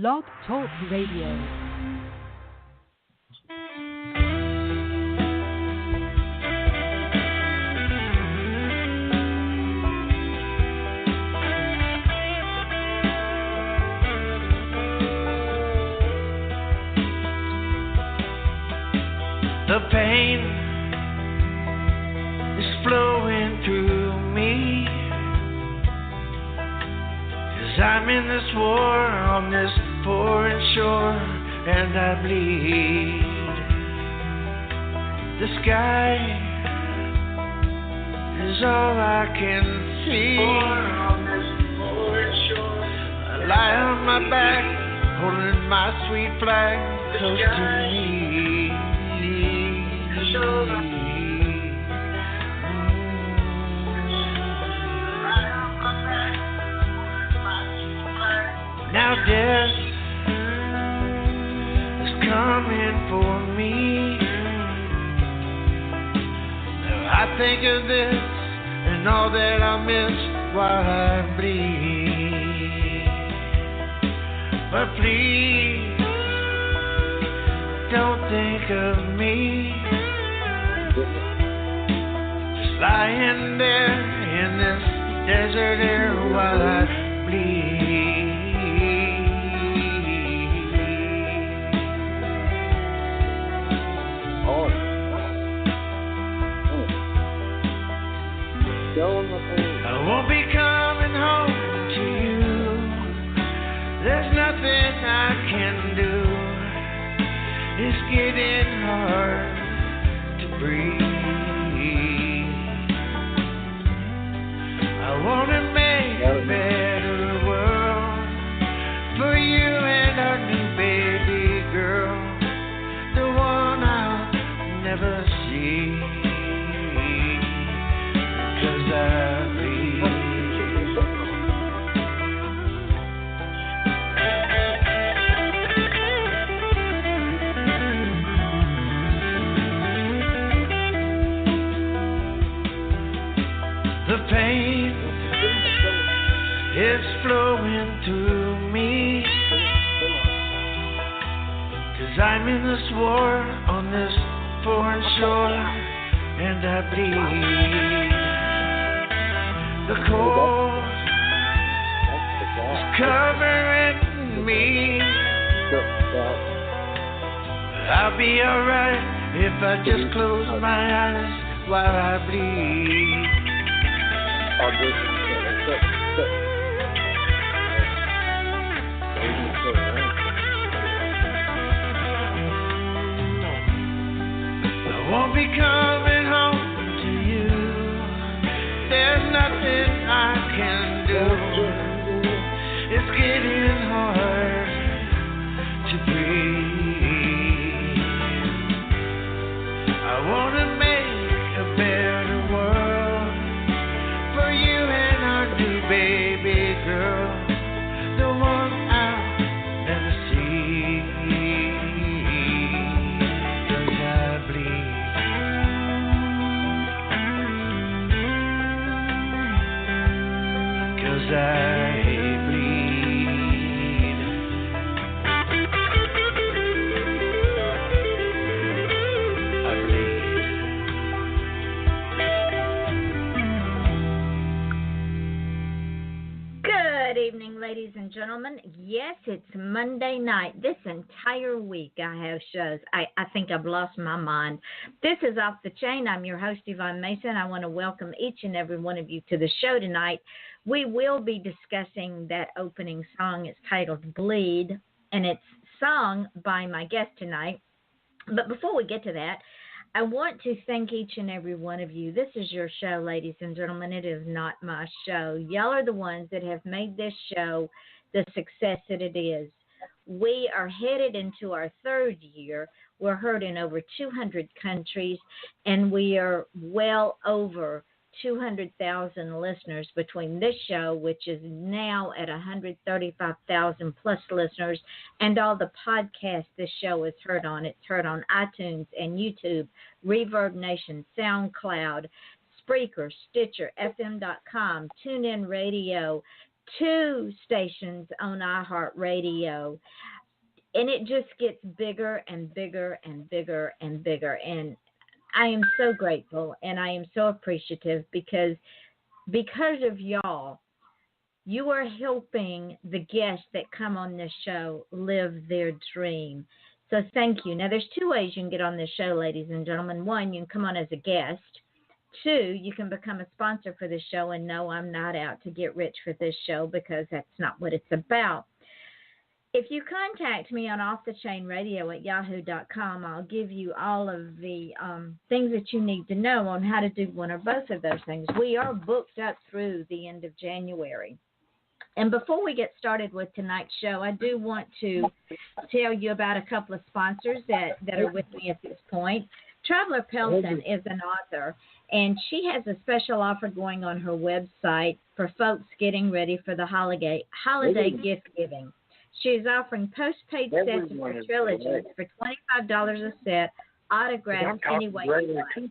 Blog Talk Radio. The pain is flowing through me, 'cause I'm in this war on this foreign shore, and I bleed. The sky is all I can see. I lie on my back, holding my sweet flag close to me. Now death is coming for me. Now I think of this and all that I miss while I bleed. But please don't think of me just lying there in this desert air while I bleed. I won't be coming home to you. There's nothing I can do. It's getting hard to breathe. I want to make a better world for you and our new baby girl, the one I'll never see, 'cause I bleed. The pain is flowing through me, 'cause I'm in this war on this foreign shore, and I bleed. The cold is covering me. I'll be alright if I just close my eyes while I bleed. I won't be coming home to you. There's nothing I can do. It's getting hard to breathe. I want to make a better world for you and our new baby girl, the one I'll never see, 'cause I bleed. 'Cause I bleed. I bleed. Good evening, ladies and gentlemen. Yes, it's Monday night. This entire week I have shows. I think I've lost my mind. This is Off the Chain. I'm your host, Yvonne Mason. I want to welcome each and every one of you to the show tonight. We will be discussing that opening song. It's titled Bleed, and it's sung by my guest tonight. But before we get to that, I want to thank each and every one of you. This is your show, ladies and gentlemen. It is not my show. Y'all are the ones that have made this show the success that it is. We are headed into our third year. We're heard in over 200 countries, and we are well over 200,000 listeners between this show, which is now at 135,000 plus listeners, and all the podcasts this show is heard on. It's heard on iTunes and YouTube, Reverb Nation, SoundCloud, Spreaker, Stitcher, FM.com, TuneIn Radio, 2 stations on iHeartRadio, and it just gets bigger and bigger and bigger and bigger. And I am so grateful and I am so appreciative because of y'all, you are helping the guests that come on this show live their dream. So thank you. Now, there's 2 ways you can get on this show, ladies and gentlemen. 1, you can come on as a guest. 2, you can become a sponsor for this show. And no, I'm not out to get rich for this show because that's not what it's about. If you contact me on offthechainradio@yahoo.com, I'll give you all of the things that you need to know on how to do one or both of those things. We are booked up through the end of January. And before we get started with tonight's show, I do want to tell you about a couple of sponsors that are with me at this point. Traveler Pelton is an author, and she has a special offer going on her website for folks getting ready for the holiday gift giving. She is offering postpaid sets for trilogies for $25 a set, autographed any way you like.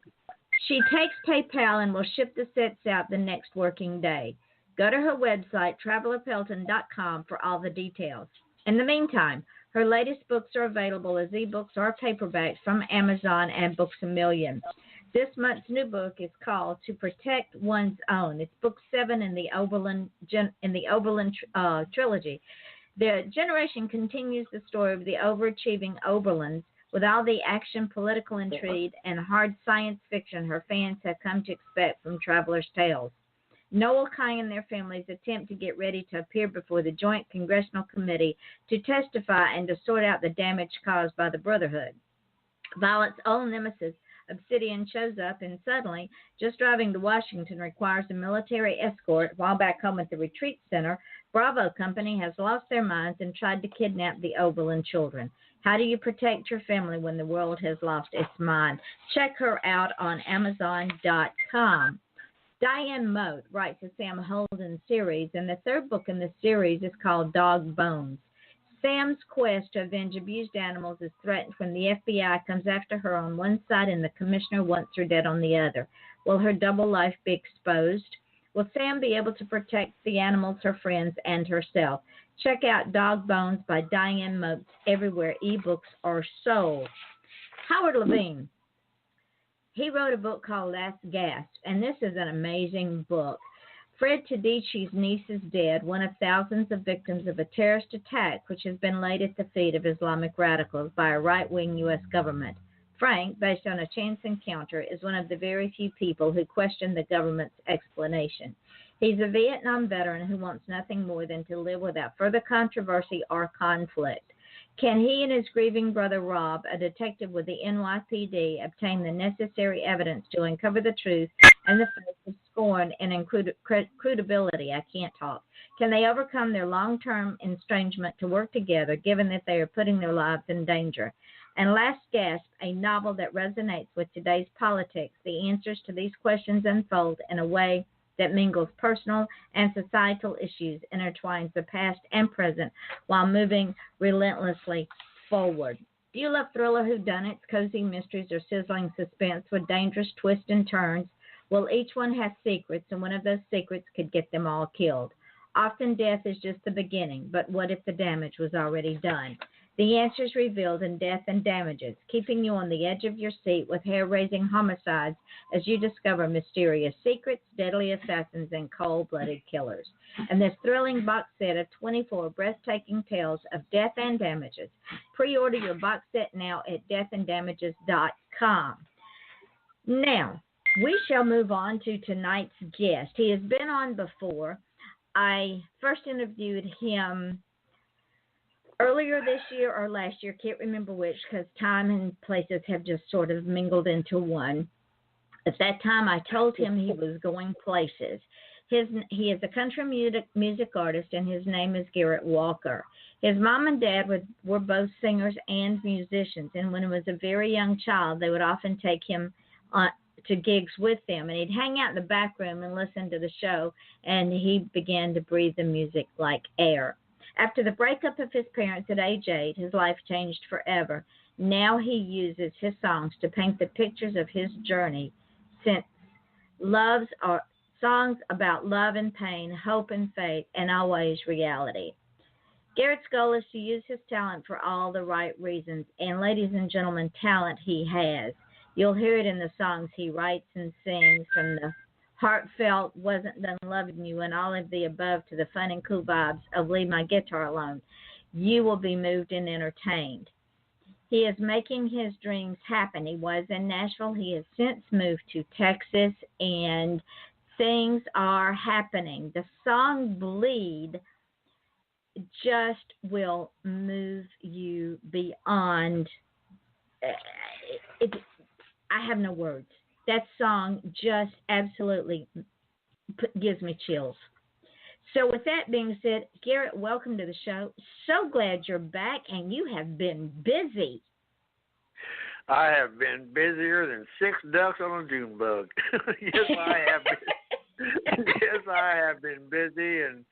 She takes PayPal and will ship the sets out the next working day. Go to her website, travelerpelton.com, for all the details. In the meantime, her latest books are available as ebooks or paperbacks from Amazon and Books A Million. This month's new book is called To Protect One's Own. It's book 7 in the Oberlin trilogy. The generation continues the story of the overachieving Oberlins with all the action, political intrigue, and hard science fiction her fans have come to expect from Traveler's Tales. Noel, Kai, and their families attempt to get ready to appear before the Joint Congressional Committee to testify and to sort out the damage caused by the Brotherhood. Violet's old nemesis, Obsidian, shows up, and suddenly, just driving to Washington requires a military escort, while back home at the retreat center, Bravo Company has lost their minds and tried to kidnap the Oberlin children. How do you protect your family when the world has lost its mind? Check her out on Amazon.com. Diane Mote writes a Sam Holden series, and the 3rd book in the series is called Dog Bones. Sam's quest to avenge abused animals is threatened when the FBI comes after her on one side and the commissioner wants her dead on the other. Will her double life be exposed? Will Sam be able to protect the animals, her friends, and herself? Check out Dog Bones by Diane Mote everywhere ebooks are sold. Howard Levine. He wrote a book called Last Gasp, and this is an amazing book. Fred Tadici's niece is dead, one of thousands of victims of a terrorist attack which has been laid at the feet of Islamic radicals by a right-wing U.S. government. Frank, based on a chance encounter, is one of the very few people who question the government's explanation. He's a Vietnam veteran who wants nothing more than to live without further controversy or conflict. Can he and his grieving brother Rob, a detective with the NYPD, obtain the necessary evidence to uncover the truth and the face of scorn and incredibility? I can't talk. Can they overcome their long-term estrangement to work together, given that they are putting their lives in danger? And Last Gasp, a novel that resonates with today's politics. The answers to these questions unfold in a way that mingles personal and societal issues, intertwines the past and present while moving relentlessly forward. Do you love thriller whodunits, cozy mysteries, or sizzling suspense with dangerous twists and turns? Well, each one has secrets, and one of those secrets could get them all killed. Often death is just the beginning, but what if the damage was already done? The answers revealed in Death and Damages, keeping you on the edge of your seat with hair-raising homicides as you discover mysterious secrets, deadly assassins, and cold-blooded killers. And this thrilling box set of 24 breathtaking tales of death and damages. Pre-order your box set now at deathanddamages.com. Now, we shall move on to tonight's guest. He has been on before. I first interviewed him earlier this year or last year, can't remember which, because time and places have just sort of mingled into one. At that time, I told him he was going places. He is a country music artist, and his name is Garrett Walker. His mom and dad were both singers and musicians, and when he was a very young child, they would often take him to gigs with them, and he'd hang out in the back room and listen to the show, and he began to breathe the music like air. After the breakup of his parents at age 8, his life changed forever. Now he uses his songs to paint the pictures of his journey since loves songs about love and pain, hope and faith, and always reality. Garrett's goal is to use his talent for all the right reasons, and ladies and gentlemen, talent he has. You'll hear it in the songs he writes and sings, from the heartfelt Wasn't Done Loving You and all of the above to the fun and cool vibes of Leave My Guitar Alone. You will be moved and entertained. He is making his dreams happen. He was in Nashville. He has since moved to Texas, and things are happening. The song Bleed just will move you beyond. I have no words. That song just absolutely gives me chills. So with that being said, Garrett, welcome to the show. So glad you're back, and you have been busy. I have been busier than 6 ducks on a June bug. Yes, I have been. Yes, I have been busy and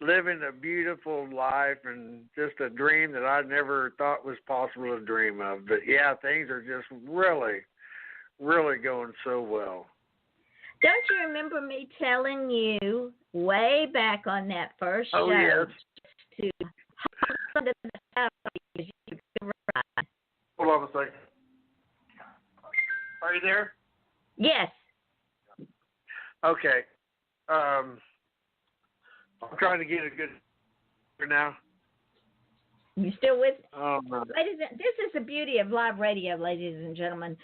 living a beautiful life and just a dream that I never thought was possible to dream of. But, yeah, things are just really, really going so well. Don't you remember me telling you way back on that first show yes. to hold on to the show because you could ride? Hold on a second. Are you there? Yes. Okay. I'm trying to get a good for now. You still with? No. Ladies, this is the beauty of live radio, ladies and gentlemen.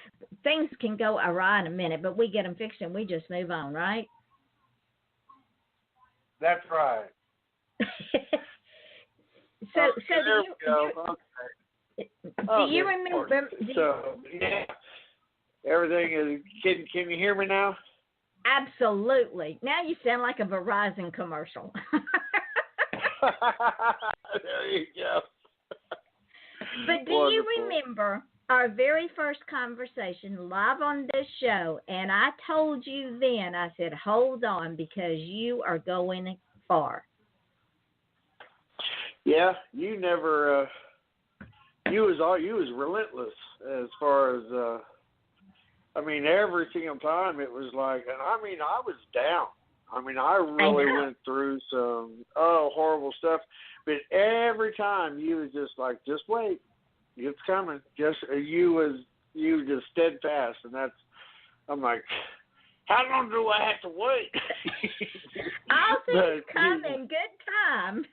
Things can go awry in a minute, but we get them fixed and we just move on, right? That's right. Do you remember? Yeah. Everything is. Can you hear me now? Absolutely. Now you sound like a Verizon commercial. There you go. But do you remember our very first conversation live on this show? And I told you then, I said, hold on, because you are going far. Yeah, you never. You was relentless as far as. Every single time it was like, and I was down. I really went through some horrible stuff, but every time you was just like, just wait, it's coming. You just steadfast, and that's. I'm like, how long do I have to wait? All things come in good time.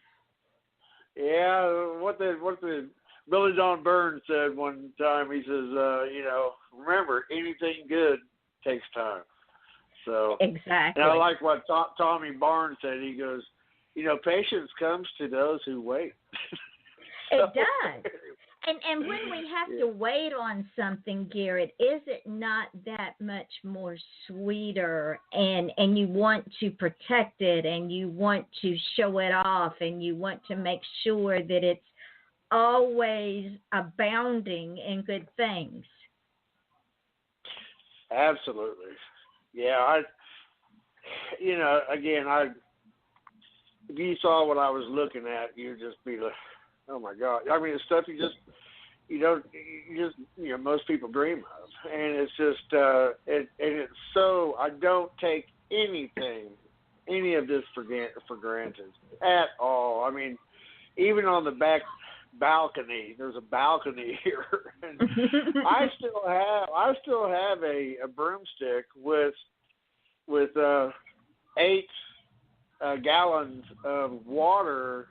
Yeah, what the Billy Don Burns said one time. He says, remember, anything good takes time. So exactly. And I like what Tommy Barnes said. He goes, patience comes to those who wait. It does. And when we have to wait on something, Garrett, is it not that much more sweeter? And you want to protect it, and you want to show it off, and you want to make sure that it's always abounding in good things. Absolutely. Yeah, if you saw what I was looking at, you'd just be like, oh my God. It's stuff most people dream of. And it's just, it's so, I don't take any of this for granted at all. Even on the back balcony, there's a balcony here. And I still have a broomstick with 8 gallons of water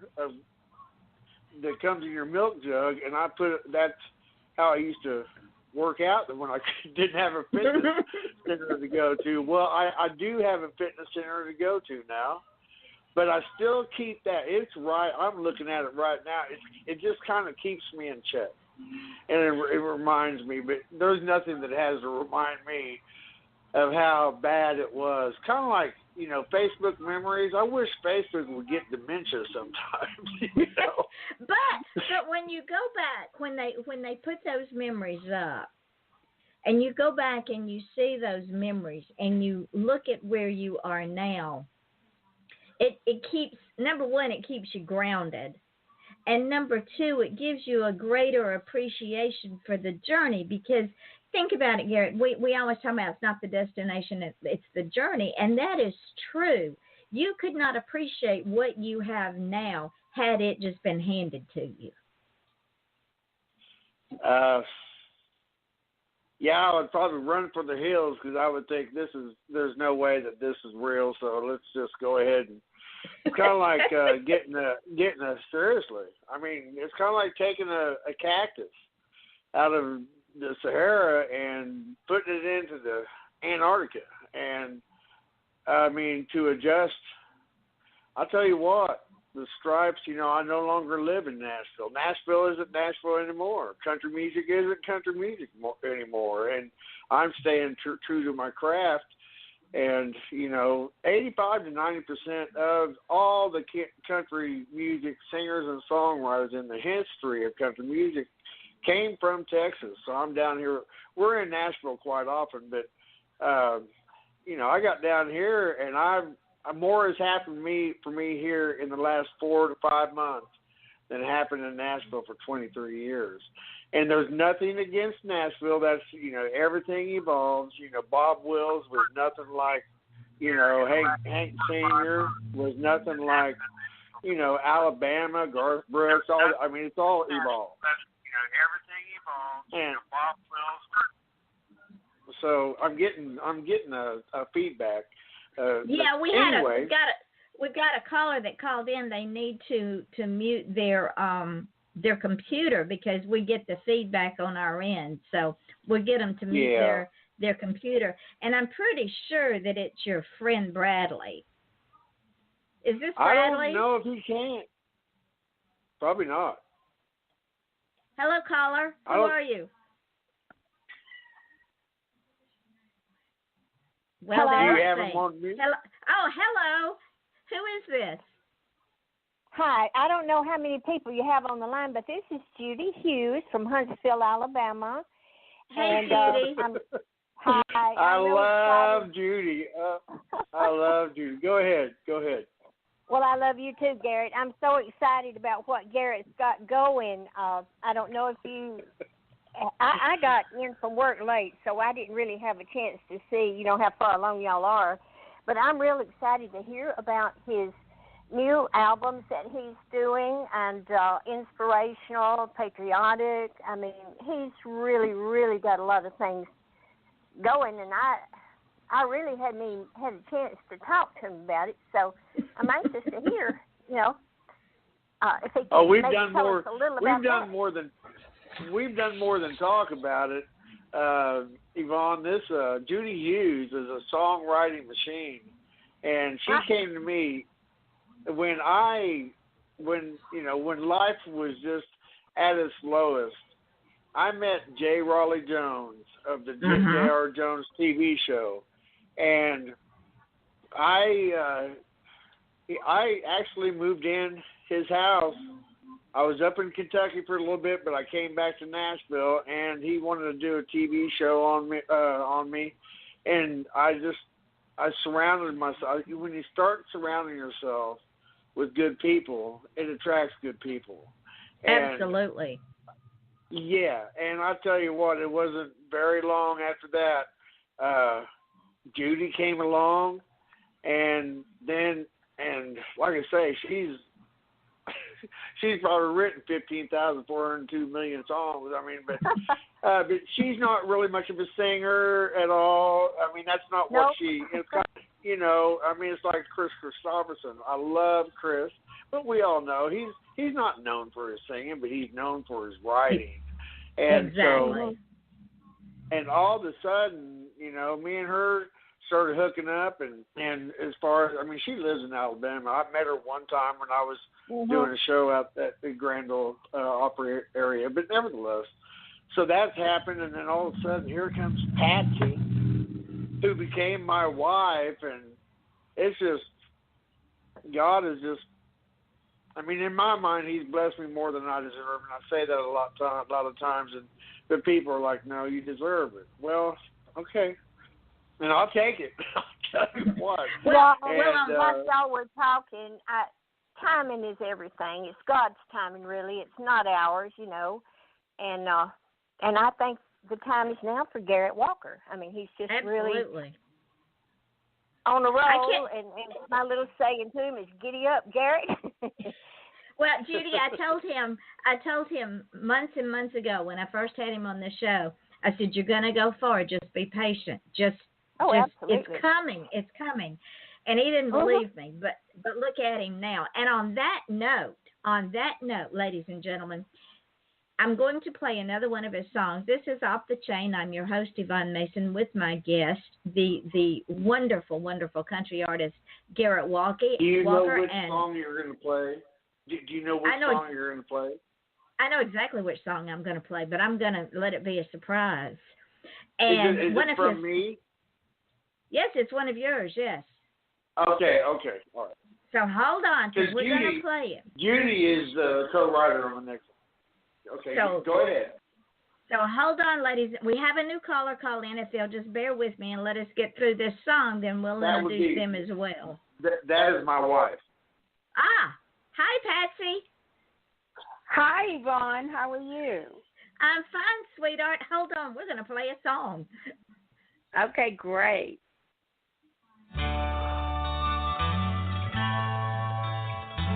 that comes in your milk jug, and that's how I used to work out when I didn't have a fitness center to go to. Well, I do have a fitness center to go to now, but I still keep that. It's right. I'm looking at it right now. It just kind of keeps me in check, and it reminds me. But there's nothing that has to remind me of how bad it was. Kind of like, Facebook memories. I wish Facebook would get dementia sometimes. But when you go back, when they put those memories up, and you go back and you see those memories, and you look at where you are now, it keeps, number one, it keeps you grounded. And number two, it gives you a greater appreciation for the journey, because think about it, Garrett. We always talk about it's not the destination, it's the journey, and that is true. You could not appreciate what you have now had it just been handed to you. Yeah, I would probably run for the hills because I would think there's no way that this is real. So let's just go ahead and it's kind of like getting a seriously. I mean, it's kind of like taking a cactus out of the Sahara and putting it into the Antarctica. And I mean, to adjust, I'll tell you what, the stripes, I no longer live in Nashville. Nashville isn't Nashville anymore. Country music isn't country music anymore. And I'm staying true to my craft. And, 85 to 90% of all the country music singers and songwriters in the history of country music came from Texas. So I'm down here. We're in Nashville quite often, but, I got down here and more has happened for me here in the last 4 to 5 months than happened in Nashville for 23 years. And there's nothing against Nashville. That's, everything evolves. Bob Wills was nothing like, Hank Sr. was nothing like, Alabama, Garth Brooks. It's all evolved. Everything evolves. And Bob Wills. So I'm getting a feedback. Yeah, we've got a caller that called in. They need to mute their computer because we get the feedback on our end. So we'll get them to mute their computer. And I'm pretty sure that it's your friend Bradley. Is this Bradley? I don't know if he can. Probably not. Hello, caller. Who are you? Well, hello? Do you have him on mute? Hello. Oh, hello. Who is this? Hi. I don't know how many people you have on the line, but this is Judy Hughes from Huntsville, Alabama. Hey, Judy. Hi. I love Judy. I love Judy. Go ahead. Well, I love you too, Garrett. I'm so excited about what Garrett's got going. I don't know if you... I got in from work late, so I didn't really have a chance to see, how far along y'all are. But I'm real excited to hear about his new albums that he's doing and inspirational, patriotic. I mean, he's really, really got a lot of things going, and I really had a chance to talk to him about it. So I'm anxious to hear, if he can we've maybe done tell more. us a little We've about done that. more than. We've done more than talk about it, Yvonne. This Judy Hughes is a songwriting machine, and she came to me when life was just at its lowest. I met J. Raleigh Jones of the J.R. Jones TV show, and I actually moved in his house. I was up in Kentucky for a little bit, but I came back to Nashville, and he wanted to do a TV show on me, and I surrounded myself. When you start surrounding yourself with good people, it attracts good people. And, absolutely. Yeah, and I tell you what, it wasn't very long after that. Judy came along, and like I say, she's probably written 15,402 million songs. I mean, but she's not really much of a singer at all. I mean, that's not what she. It's kind of, it's like Chris Christopherson. I love Chris, but we all know he's not known for his singing, but he's known for his writing. And exactly. And all of a sudden, me and her started hooking up, and as far as, she lives in Alabama. I met her one time when I was doing a show out at the Grand Ole Opry area, but nevertheless, so that's happened, and then all of a sudden, here comes Patsy, who became my wife, and it's just, God is just, in my mind, he's blessed me more than I deserve, and I say that a lot of times, and the people are like, no, you deserve it. Well, okay. And I'll take it. I'll tell you what. Well, while y'all were talking, timing is everything. It's God's timing, really. It's not ours, And I think the time is now for Garrett Walker. I mean, he's just really Absolutely. on a roll, and my little saying to him is, "Giddy up, Garrett." Well, Judy, I told him months and months ago when I first had him on the show, I said, "You're going to go far. Just be patient. Just Absolutely. it's coming. It's coming." And he didn't believe me, but look at him now. And on that note, ladies and gentlemen, I'm going to play another one of his songs. This is Off the Chain. I'm your host, Yvonne Mason, with my guest, the wonderful, wonderful country artist, Garrett Walker. Do you know which song you're going to play? Do you know which song you're going to play? I know exactly which song I'm going to play, but I'm going to let it be a surprise. And is it from me? Yes, it's one of yours, yes. Okay, all right. So hold on, because we're going to play it. Judy is the co-writer on the next one. Okay, so, go ahead. So hold on, ladies. We have a new caller call in. If they'll just bear with me and let us get through this song, then we'll introduce them as well. That is my wife. Hi, Patsy. Hi, Yvonne. How are you? I'm fine, sweetheart. Hold on. We're going to play a song. Okay, great.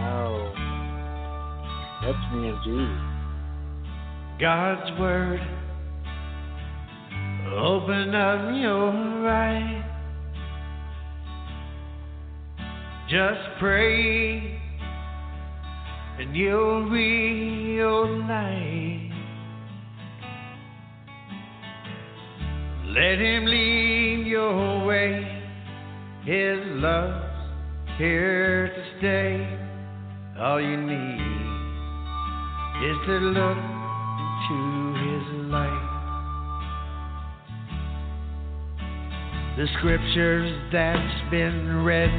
Oh, that's me and Judy. God's word, open up your eyes. Just pray and you'll realize. Let him lead your way. His love's here to stay. All you need is to look into his light. The scriptures that's been read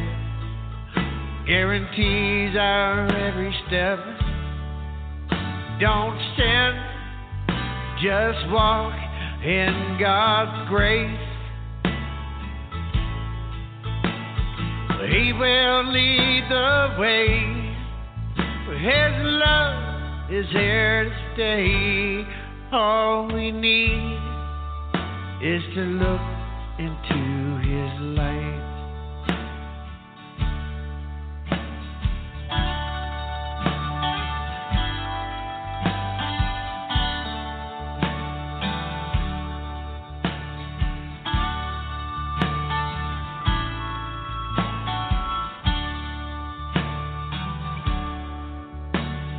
guarantees our every step. Don't sin, just walk in God's grace. He will lead the way. His love is here to stay. All we need is to look into his light.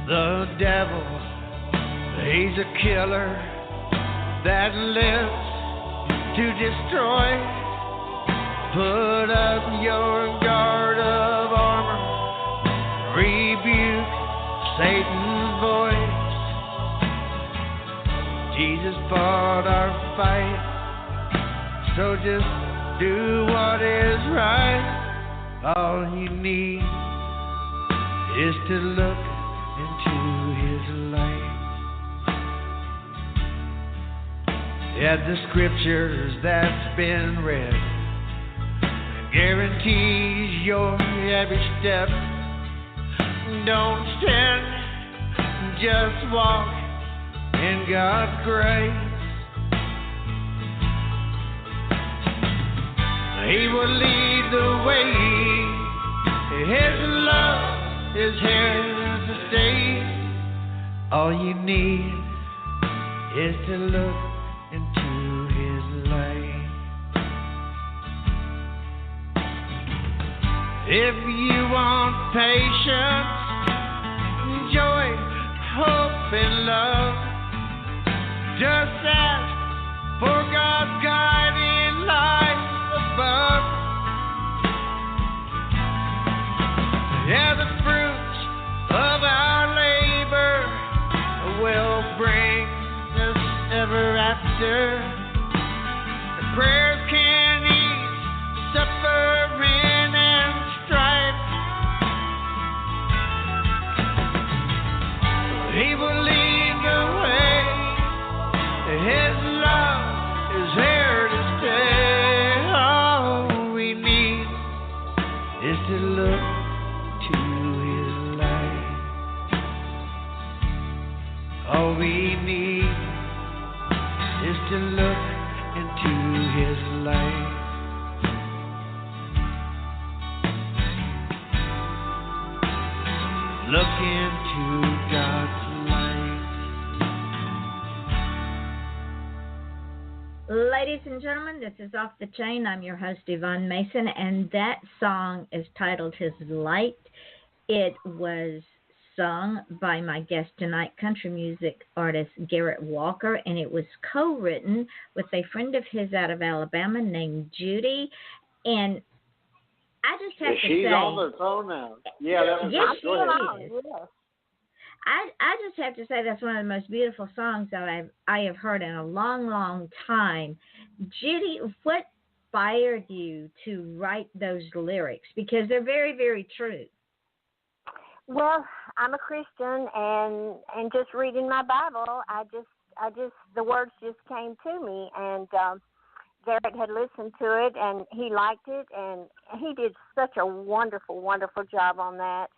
The devil, he's a killer that lives to destroy. Put up your guard of armor, rebuke Satan's voice. Jesus fought our fight, so just do what is right. All you need is to look into his light. Yeah, the scriptures that's been read guarantees your every step. Don't sin, just walk in God's grace. He will lead the way. His love is here to stay. All you need is to look into his light. If you want patience, joy, hope, and love, just ask for God's guiding light above. Yeah, the fruits of our labor will bring us ever after. The prayers can ease suffering and strife. He will lead the way. His love is here to stay. All we need is to look to his light. All we need is to look into his light. Look into God's light. Ladies and gentlemen, this is Off the Chain. I'm your host, Yvonne Mason, and that song is titled His Light. It was sung by my guest tonight, country music artist Garrett Walker, and it was co-written with a friend of his out of Alabama named Judy. And I just have to say, she's on the phone now. Yeah, that was yes, go ahead. I just have to say that's one of the most beautiful songs that I have heard in a long, long time. Judy, what inspired you to write those lyrics? Because they're very, very true. Well, I'm a Christian, and just reading my Bible, I just the words just came to me, and Garrett had listened to it, and he liked it, and he did such a wonderful, wonderful job on that.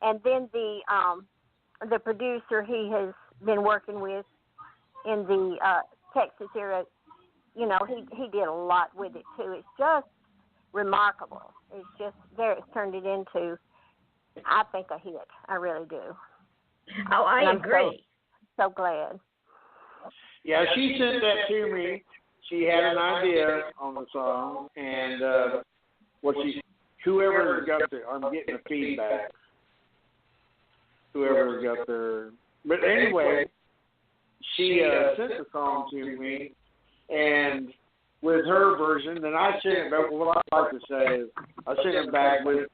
And then the producer he has been working with in the Texas area, you know, he did a lot with it too. It's just remarkable. It's just Garrett's turned it into, I think, a hit. I really do. Oh, I agree. So glad. Yeah, she sent that to me. She had an idea on the song, and whoever got there, I'm getting the feedback. Whoever got there, but anyway, she sent the song to me, and with her version, then I sent it back. What I like to say is, I sent it back with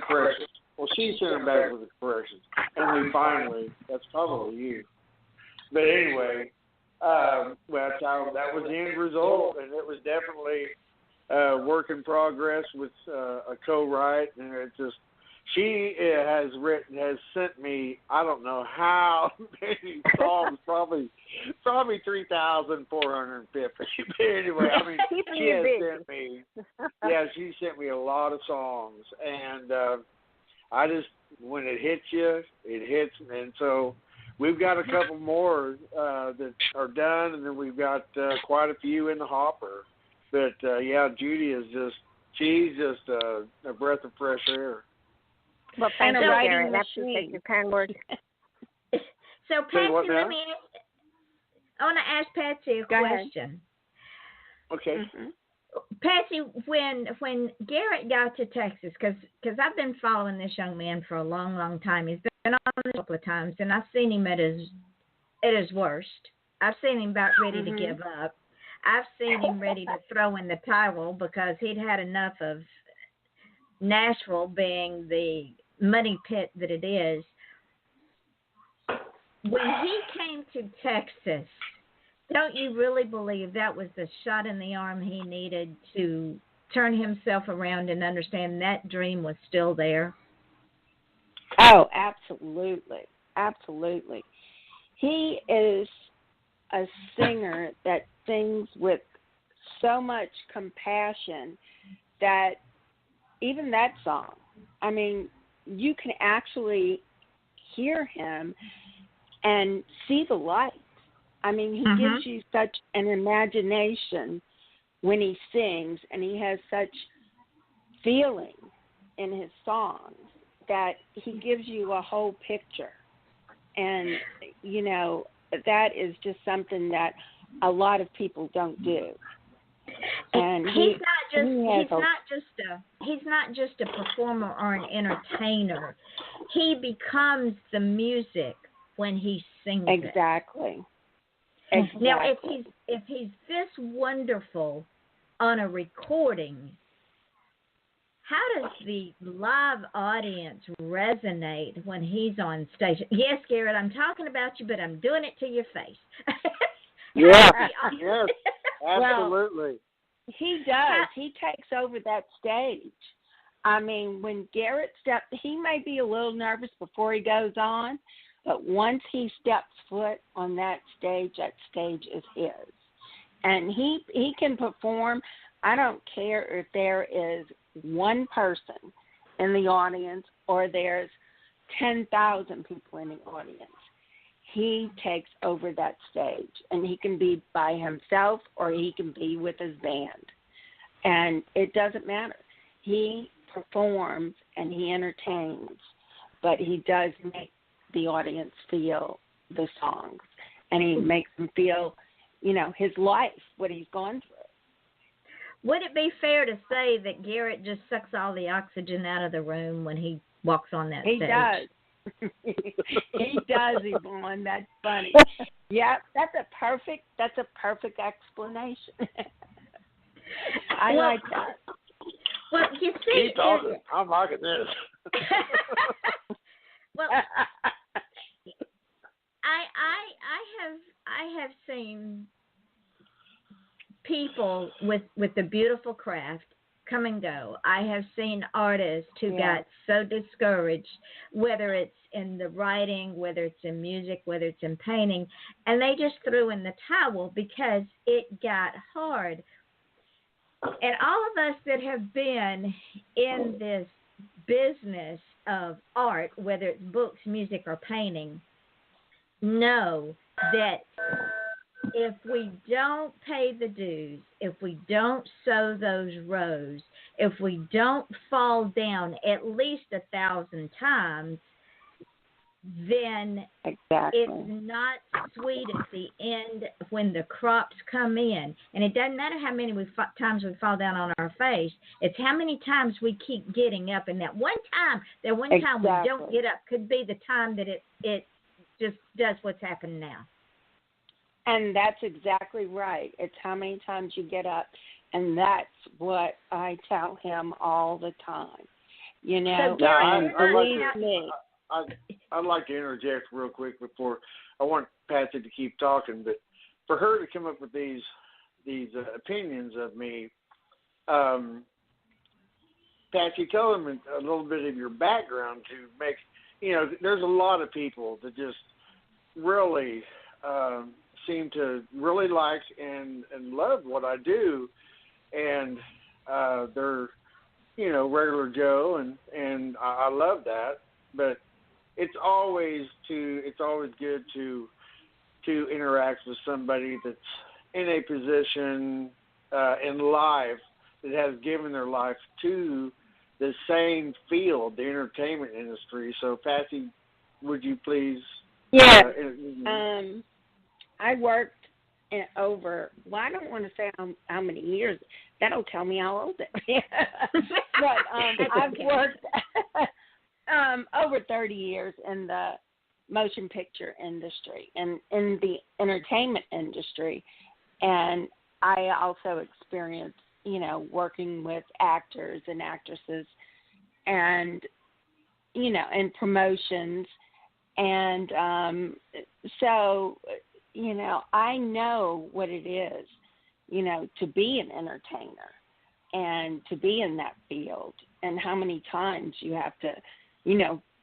corrections. Well, she sent it back with the corrections, and then finally, that's probably you. But anyway, that was the end result, and it was definitely work in progress with a co-write, and it just. She has sent me, I don't know how many songs, probably 3,450. But anyway, I mean, she has sent me, she sent me a lot of songs, and I just, when it hits you, it hits, and so we've got a couple more that are done, and then we've got quite a few in the hopper. But Judy is she's just a breath of fresh air. Well, thank you, Garrett. That's your kind words. So, Patsy, I want to ask Patsy a question. Okay. Mm-hmm. Patsy, when Garrett got to Texas, because I've been following this young man for a long, long time. He's been on a couple of times, and I've seen him at his worst. I've seen him about ready to give up. I've seen him ready to throw in the towel because he'd had enough of Nashville being the money pit that it is. When he came to Texas, don't you really believe that was the shot in the arm he needed to turn himself around and understand that dream was still there? Oh, absolutely. Absolutely. He is a singer that sings with so much compassion that even that song, I mean, you can actually hear him and see the light. I mean, he gives you such an imagination when he sings, and he has such feeling in his songs that he gives you a whole picture. And, you know, that is just something that a lot of people don't do. And he's not just a performer or an entertainer. He becomes the music when he sings Exactly. Now, if he's this wonderful on a recording, how does the live audience resonate when he's on stage? Yes, Garrett, I'm talking about you, but I'm doing it to your face. Yes, absolutely. Well, he does. He takes over that stage. I mean, when Garrett steps, he may be a little nervous before he goes on, but once he steps foot on that stage is his. And he can perform. I don't care if there is one person in the audience or there's 10,000 people in the audience. he takes over that stage, and he can be by himself or he can be with his band. And it doesn't matter. He performs and he entertains, but he does make the audience feel the songs, and he makes them feel, his life, what he's gone through. Would it be fair to say that Garrett just sucks all the oxygen out of the room when he walks on that stage? He does. He does, Yvonne. That's funny. Yeah, that's a perfect explanation. I like that. Well, you see, keep talking. I'm liking this. Well, I have seen people with the beautiful craft come and go. I have seen artists who got so discouraged, whether it's in the writing, whether it's in music, whether it's in painting, and they just threw in the towel because it got hard. And all of us that have been in this business of art, whether it's books, music, or painting, know that if we don't pay the dues, if we don't sow those rows, if we don't fall down at least 1,000 times, then it's not sweet at the end when the crops come in. And it doesn't matter how many times we fall down on our face. It's how many times we keep getting up. And that one time we don't get up could be the time that it just does what's happened now. And that's exactly right. It's how many times you get up. And that's what I tell him all the time. I'd like to interject real quick before I want Patsy to keep talking, but for her to come up with these opinions of me, Patsy, tell them a little bit of your background to make, there's a lot of people that just really seem to really like and love what I do, and they're, regular Joe, and I love that, but it's always good to interact with somebody that's in a position in life that has given their life to the same field, the entertainment industry. So, Patsy, would you please? Yeah. I worked over, I don't want to say how many years. That'll tell me how old I am. But I've worked over 30 years in the motion picture industry and in the entertainment industry. And I also experienced, working with actors and actresses and, and promotions. And so, I know what it is, to be an entertainer and to be in that field, and how many times you have to,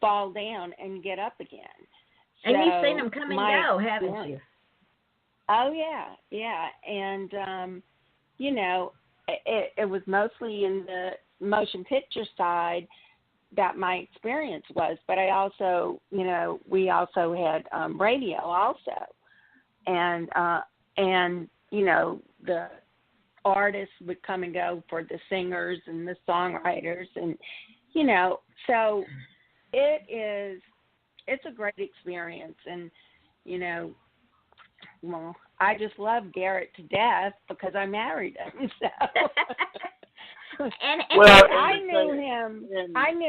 fall down and get up again. And you've seen them come and go, haven't you? Oh, yeah. And, it was mostly in the motion picture side that my experience was. But I also, we also had radio also. And the artists would come and go for the singers and the songwriters. And, so it's a great experience. And, I just love Garrett to death because I married him. So. I knew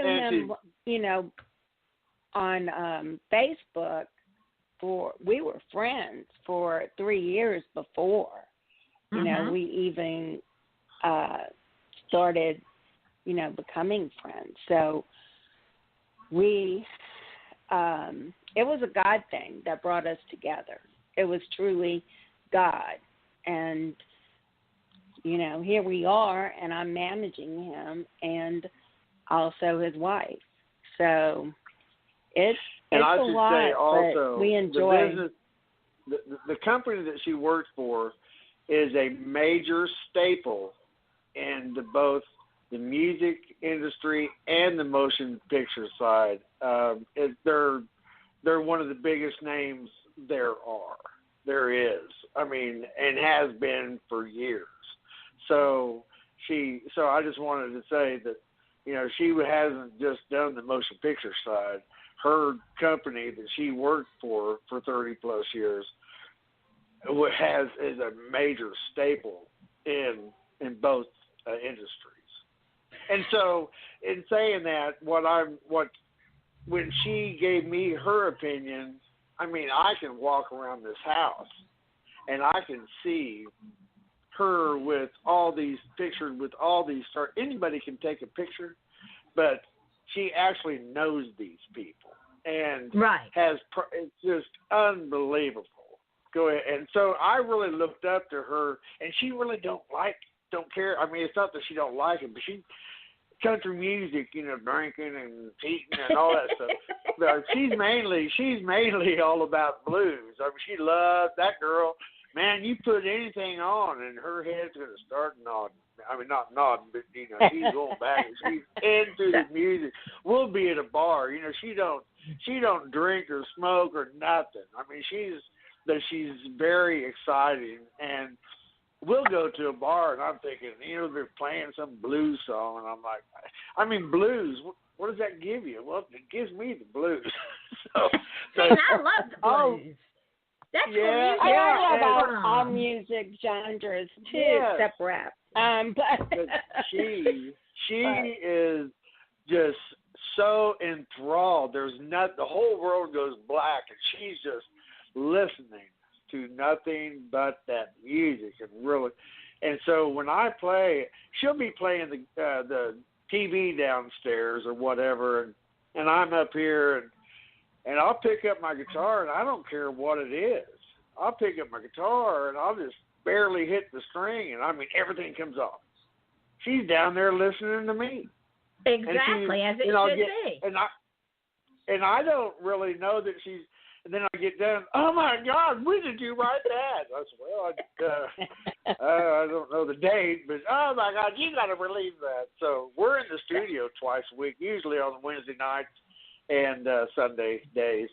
him, on Facebook. We were friends for 3 years before. We even started, becoming friends. So it was a God thing that brought us together. It was truly God. And, here we are, and I'm managing him and also his wife. So it's a lot, say also, but we enjoy. The company that she works for is a major staple in both the music industry and the motion picture side. They're one of the biggest names there is. I mean, and has been for years. So I just wanted to say that, you know, she hasn't just done the motion picture side. Her company that she worked for 30 plus years is a major staple in both industries. And so, in saying that, when she gave me her opinion, I mean, I can walk around this house and I can see her with all these pictures, with all these stars. Anybody can take a picture, but she actually knows these people and it's just unbelievable. Go ahead. And so I really looked up to her, and she really don't care. I mean, it's not that she don't like it, but country music, you know, drinking and eating and all that stuff. But she's mainly all about blues. I mean, she loves that girl. Man, you put anything on, and her head's going to start nodding. I mean, not nodding, but, you know, she's going back. She's into the music. We'll be at a bar. You know, she don't drink or smoke or nothing. I mean, she's very exciting, and we'll go to a bar, and I'm thinking, you know, they're playing some blues song, and I'm like, I mean, blues, what does that give you? Well, it gives me the blues. Man, I love the blues. That's I love all music genres, too, except rap. But she is just so enthralled. The whole world goes black, and she's just listening to nothing but that music, and so when I play, she'll be playing the TV downstairs or whatever, and I'm up here, and I'll pick up my guitar, and I don't care what it is. I'll pick up my guitar, and I'll just barely hit the string, and I mean, everything comes off. She's down there listening to me. Exactly, as it should be. And I don't really know that she's. And then I get done. Oh my God, when did you write that? I said, well, I don't know the date, but oh my God, you got to relieve that. So we're in the studio twice a week, usually on Wednesday nights and Sunday days.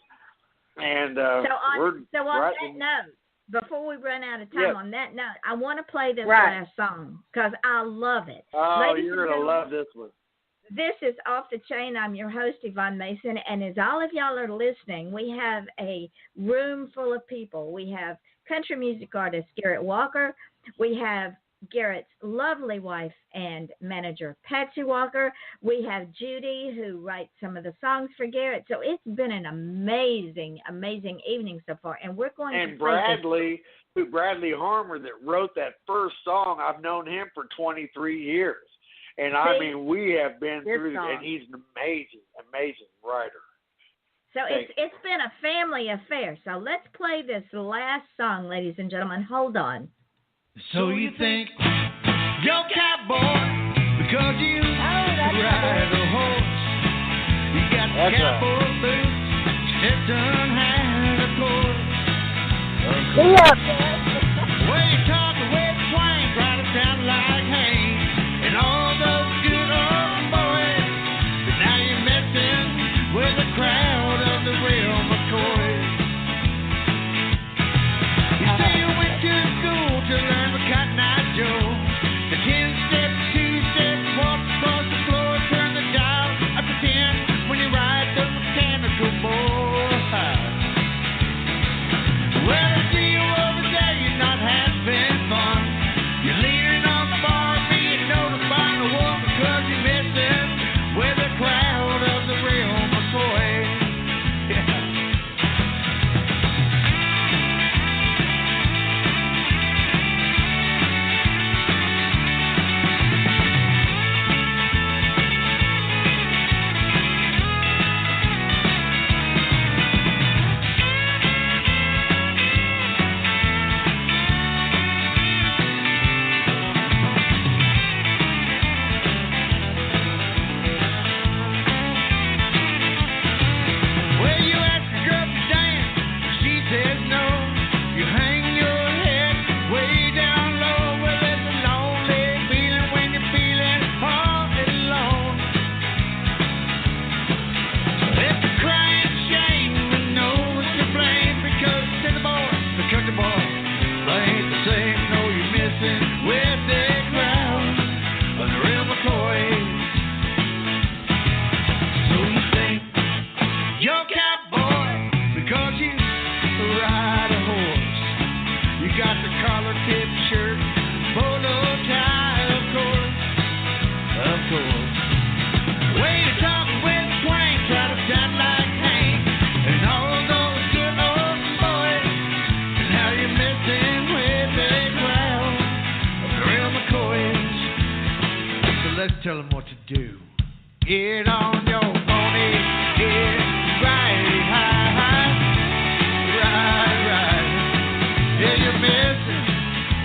And so on that note, before we run out of time, on that note, I want to play this last song because I love it. Oh, Ladies you're going to love this one. This is Off the Chain. I'm your host, Yvonne Mason. And as all of y'all are listening, we have a room full of people. We have country music artist Garrett Walker. We have Garrett's lovely wife and manager, Patsy Walker. We have Judy, who writes some of the songs for Garrett. So it's been an amazing, amazing evening so far. And we're going to Bradley Harmer that wrote that first song. I've known him for 23 years. And I mean, we have been through, and he's an amazing writer. So it's been a family affair. So let's play this last song, ladies and gentlemen. Hold on. So you think you're cowboy because you ride a horse. You got the cowboy boots, stepped on high, of course. Well, you talk the way the twang, try to sound like Hank. And all those good old boys, but now you're messing with the crowd of the real McCoys. You say you went to school to learn the Cotton Eye Joe. The 10-step, 2-step, walk across the floor, turn the dial up to 10 when you ride the mechanical boy. Well, I see you over collar tip shirt, polo tie, of course, of course. Way to talk with twang, try to sound like Hank, and all those good old boys. And how you're messing with a crowd of the real McCoys. So let's tell them what to do. Get on your pony, get right high, right. Yeah, you're messing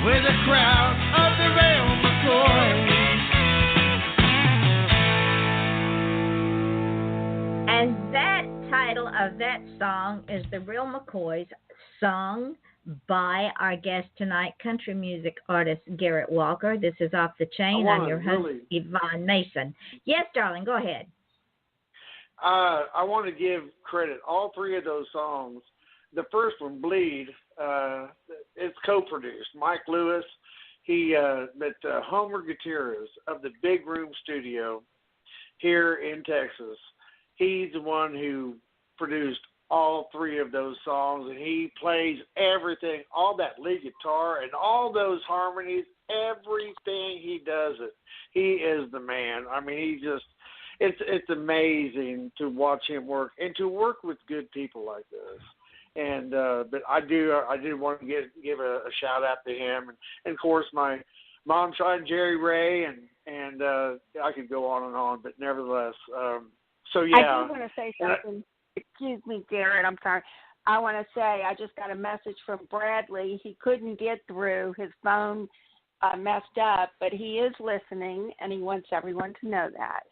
with a crowd of the real McCoys. And that title of that song is The Real McCoys, sung by our guest tonight, country music artist Garrett Walker. This is Off the Chain. I'm your host, Yvonne Mason. Yes, darling, go ahead. I want to give credit. All three of those songs, the first one, Bleed, it's co-produced. Mike Lewis, Homer Gutierrez of the Big Room Studio here in Texas. He's the one who produced all three of those songs, and he plays everything, all that lead guitar and all those harmonies, everything he does it. He is the man. I mean, he just, it's amazing to watch him work and to work with good people like this. And but I did want to give a shout out to him, and of course my mom, Jerry Ray, and I could go on and on, but nevertheless, so yeah. I do want to say something. Excuse me, Garrett. I'm sorry. I want to say I just got a message from Bradley. He couldn't get through. His phone messed up, but he is listening, and he wants everyone to know that.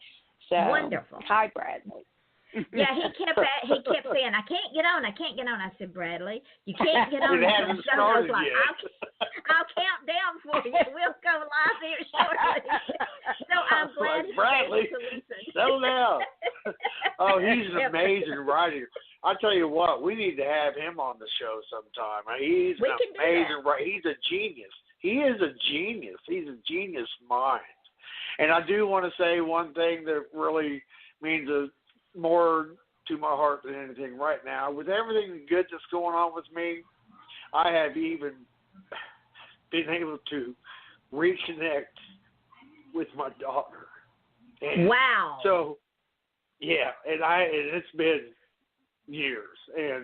So, wonderful. Hi, Bradley. Yeah, he kept saying, I can't get on. I said, Bradley, you can't get on. It hasn't started like, yet. I'll count down for you. We'll go live here shortly. So I'm glad he's Bradley, able to listen. settle down. Oh, he's an amazing writer. I tell you what, we need to have him on the show sometime. He's an amazing writer. He's a genius. He is a genius. He's a genius mind. And I do want to say one thing that really means more to my heart than anything right now. With everything good that's going on with me, I have even been able to reconnect with my daughter. And wow. So, yeah, and it's been years.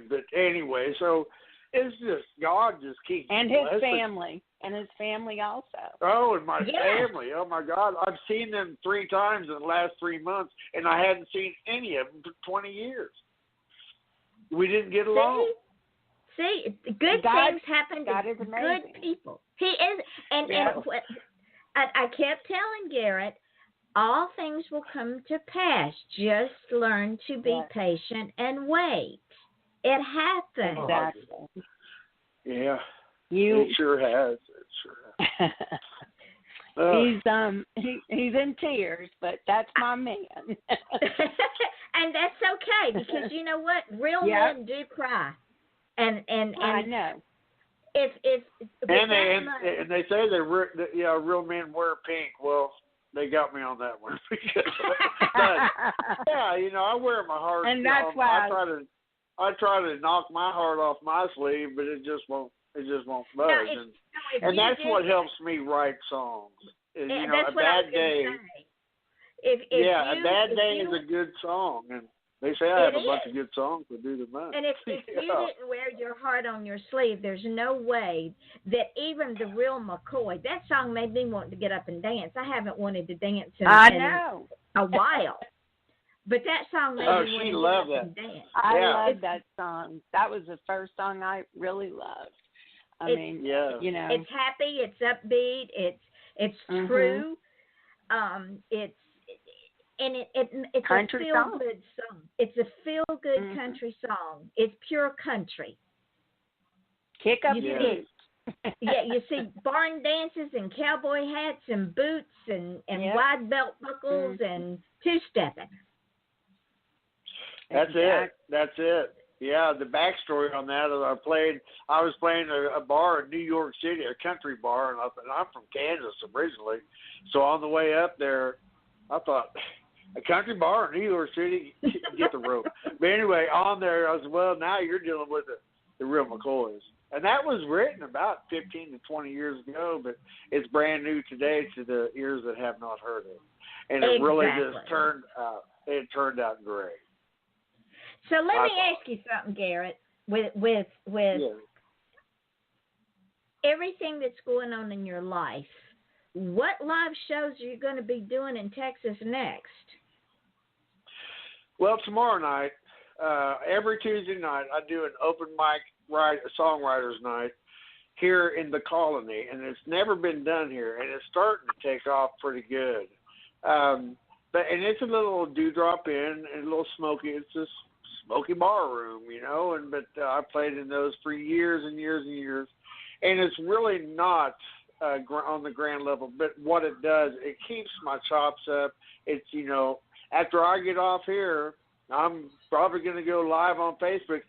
But anyway, so it's just, God just keeps and his blessing. family. And his family also. Oh, and my family. Oh, my God. I've seen them 3 times in the last 3 months, and I hadn't seen any of them for 20 years. We didn't get along. See, good things happen to good people. He is, and I kept telling Garrett, all things will come to pass. Just learn to be patient and wait. It happens. Exactly. Yeah. It sure has. He's in tears, but that's my man. And that's okay, because you know what? Real men do cry. And I know. If and they say real men wear pink. Well, they got me on that one because yeah, I wear my heart. And that's why I try to knock my heart off my sleeve, but it just won't. It just won't budge. And that's what helps me write songs. Is, a bad day. A bad day is a good song. And they say I have a bunch of good songs to do the month. And if you didn't wear your heart on your sleeve, there's no way that even the real McCoy, that song made me want to get up and dance. I haven't wanted to dance in a while. But that song made me want to get up and dance. I love that song. That was the first song I really loved. It's happy, it's upbeat, it's true. It's a country song. Feel-good song. It's a feel-good country song. It's pure country. Kick up your feet. You see barn dances and cowboy hats and boots and wide belt buckles and two-stepping. That's it. Yeah, the backstory on that is I was playing a bar in New York City, a country bar, and I'm from Kansas originally. So on the way up there, I thought, a country bar in New York City, get the rope. But anyway, on there, I was, now you're dealing with the real McCoys. And that was written about 15 to 20 years ago, but it's brand new today to the ears that have not heard it. And it really just turned out great. So let me ask you something, Garrett. With everything that's going on in your life, what live shows are you going to be doing in Texas next? Well, tomorrow night, every Tuesday night, I do an open mic songwriters night here in the Colony, and it's never been done here, and it's starting to take off pretty good. But it's a little dewdrop in and a little smoky. It's a smoky bar room, but I played in those for years and years and years, and it's really not on the grand level. But what it does, it keeps my chops up. It's after I get off here, I'm probably going to go live on Facebook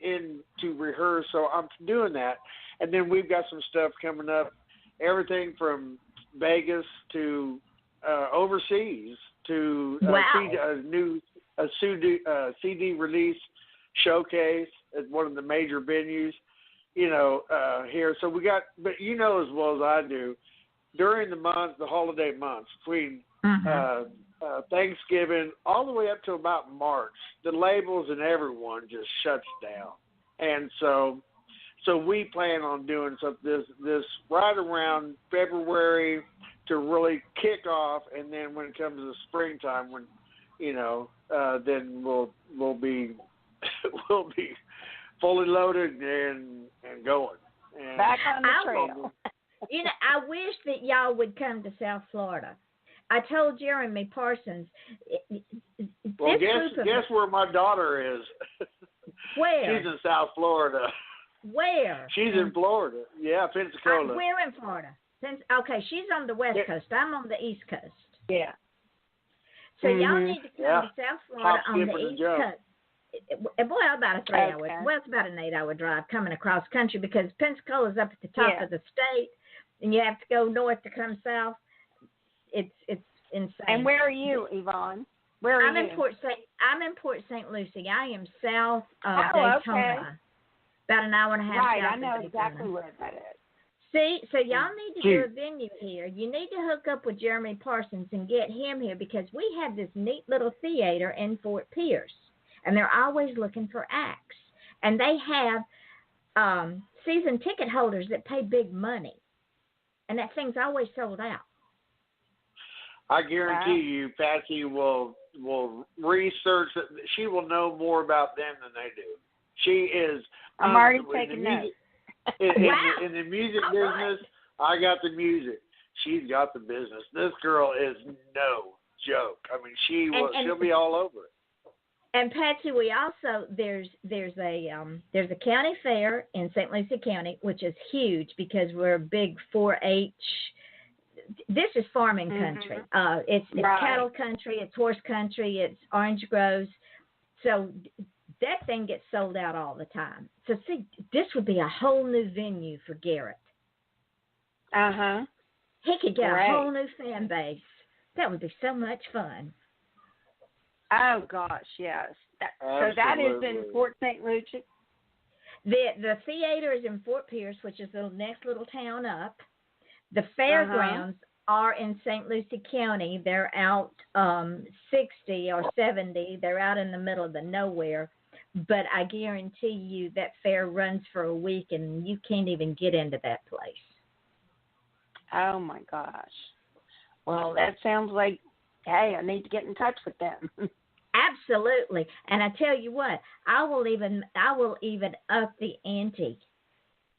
to rehearse, so I'm doing that. And then we've got some stuff coming up, everything from Vegas to overseas to a CD release showcase at one of the major venues, here. So we got, but as well as I do, during the holiday months, between Thanksgiving all the way up to about March, the labels and everyone just shuts down. And so we plan on doing this right around February to really kick off, and then when it comes to the springtime, when then we'll be fully loaded and going. And back on the trail. I wish that y'all would come to South Florida. I told Jeremy Parsons. Well, guess where my daughter is. Where? She's in South Florida. Where? She's in Florida. Yeah, Pensacola. We're in Florida. Okay, she's on the West Coast. I'm on the East Coast. Yeah. So y'all need to come to South Florida on the East Coast. Well, about a 3 hour. Well, it's about an 8 hour drive coming across country because Pensacola's up at the top of the state, and you have to go north to come south. It's insane. And where are you, Yvonne? Where are you? I'm in Port St. Lucie. I am south of Daytona. Okay. About an hour and a half right, south I know of exactly where that is. See, so y'all need to do a venue here. You need to hook up with Jeremy Parsons and get him here because we have this neat little theater in Fort Pierce, and they're always looking for acts. And they have season ticket holders that pay big money, and that thing's always sold out. I guarantee you, Patsy will research it. She will know more about them than they do. She is. I'm already taking notes. In the music business, I got the music. She's got the business. This girl is no joke. I mean, she'll be all over it. And Patsy, we also there's a county fair in St. Lucie County, which is huge because we're a big 4-H. This is farming country. It's cattle country. It's horse country. It's orange groves. So that thing gets sold out all the time. So see, this would be a whole new venue for Garrett. He could get a whole new fan base. That would be so much fun. Oh gosh, yes. So that is in Fort St. Lucie. The theater is in Fort Pierce, which is the next little town up. The fairgrounds are in St. Lucie County. They're out 60 or 70. They're out in the middle of the nowhere. But I guarantee you that fair runs for a week, and you can't even get into that place. Oh, my gosh. Well, that sounds like, hey, I need to get in touch with them. Absolutely. And I tell you what, I will even up the ante.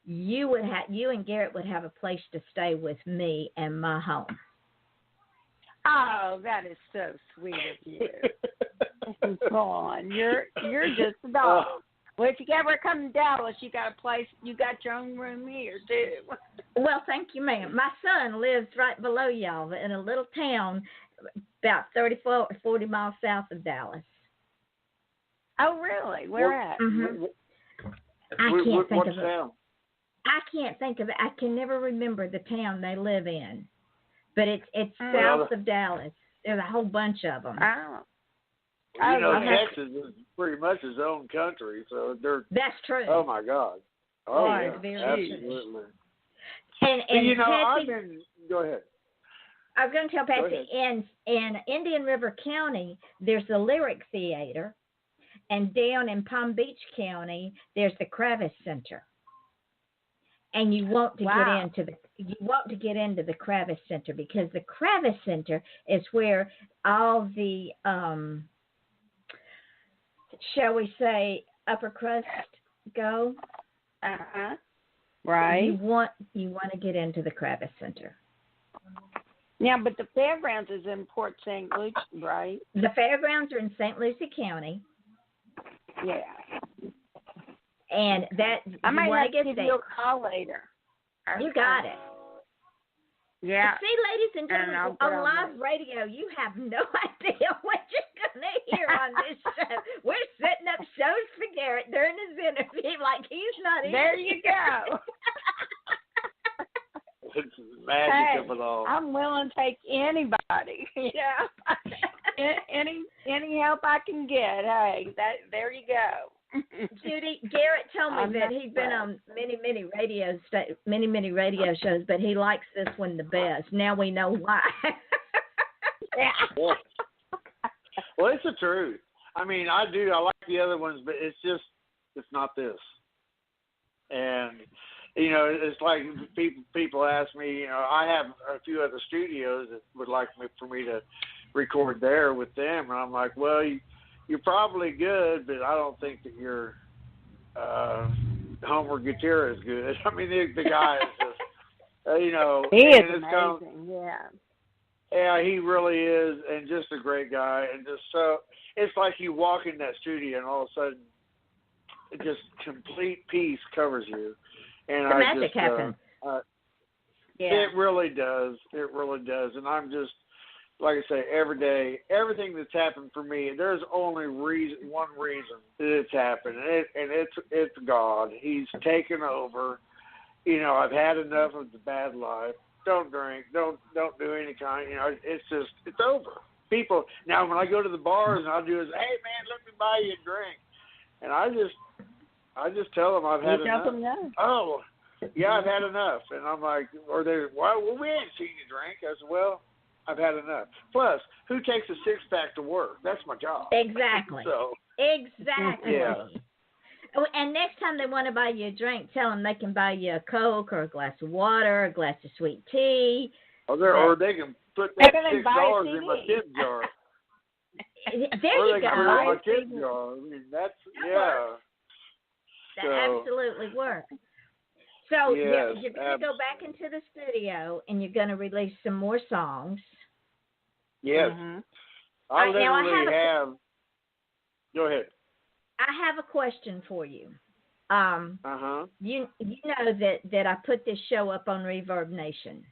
You and Garrett would have a place to stay with me and my home. Oh, that is so sweet of you. Come on, you're just a dog. Well, if you ever come to Dallas, you got a place. You got your own room here too. Well, thank you, ma'am. My son lives right below y'all in a little town about 34 or 40 miles south of Dallas. Oh, really? Where at? I can't think of it. I can never remember the town they live in, but it's south of Dallas. There's a whole bunch of them. Oh. Texas is pretty much its own country, so they're. That's true. Oh my God. Oh, are yeah, very absolutely. And But, you know, Patsy, go ahead. I was going to tell Patsy, in Indian River County, there's the Lyric Theater, and down in Palm Beach County, there's the Kravis Center. And you want to get into the Kravis Center, because the Kravis Center is where all the shall we say upper crust go. Right. You want to get into the Kravis Center. Yeah, but the fairgrounds is in Port St. Lucie, right? The fairgrounds are in St. Lucie County. Yeah. And that I might want have to to get give you a call later. You got it. Yeah. See, ladies and gentlemen, on live radio, you have no idea what you're going to hear on this show. We're setting up shows for Garrett during his interview like he's not here. There you go. It's magic of it all. I'm willing to take anybody. Any help I can get. Hey, there you go. Judy, Garrett told me that he's been on many radio shows, but he likes this one the best. Now we know why. Well, it's the truth. I mean, I do. I like the other ones, but it's not this. And you know, it's like people ask me. You know, I have a few other studios that would like for me to record there with them, and I'm like, well, you're probably good, but I don't think that your Homer Gutierrez is good. I mean, the guy is just, you know, he is amazing. Yeah, he really is, and just a great guy, and just so it's like you walk in that studio, and all of a sudden, just complete peace covers you. And the magic happens. It really does. It really does, and I'm just. Like I say, every day, everything that's happened for me, there's only one reason that it's happened, and it's God. He's taken over. You know, I've had enough of the bad life. Don't drink. Don't do any kind. You know, it's over. People now, when I go to the bars and I'll do is, hey man, let me buy you a drink, and I just tell them I've had enough. Oh, yeah, I've had enough, and I'm like, or they're, well, we ain't seen you drink. I said, well, I've had enough. Plus, who takes a six-pack to work? That's my job. Exactly. Exactly. Yeah. And next time they want to buy you a drink, tell them they can buy you a Coke or a glass of water, or a glass of sweet tea. Or they can put that $6 in my tip jar. There you go. Or they can put it in my tip jar. I mean, That absolutely works. So yes, you're going to go back into the studio and you're going to release some more songs. Yes. Mm-hmm. I literally have. Go ahead. I have a question for you. You know that I put this show up on Reverb Nation,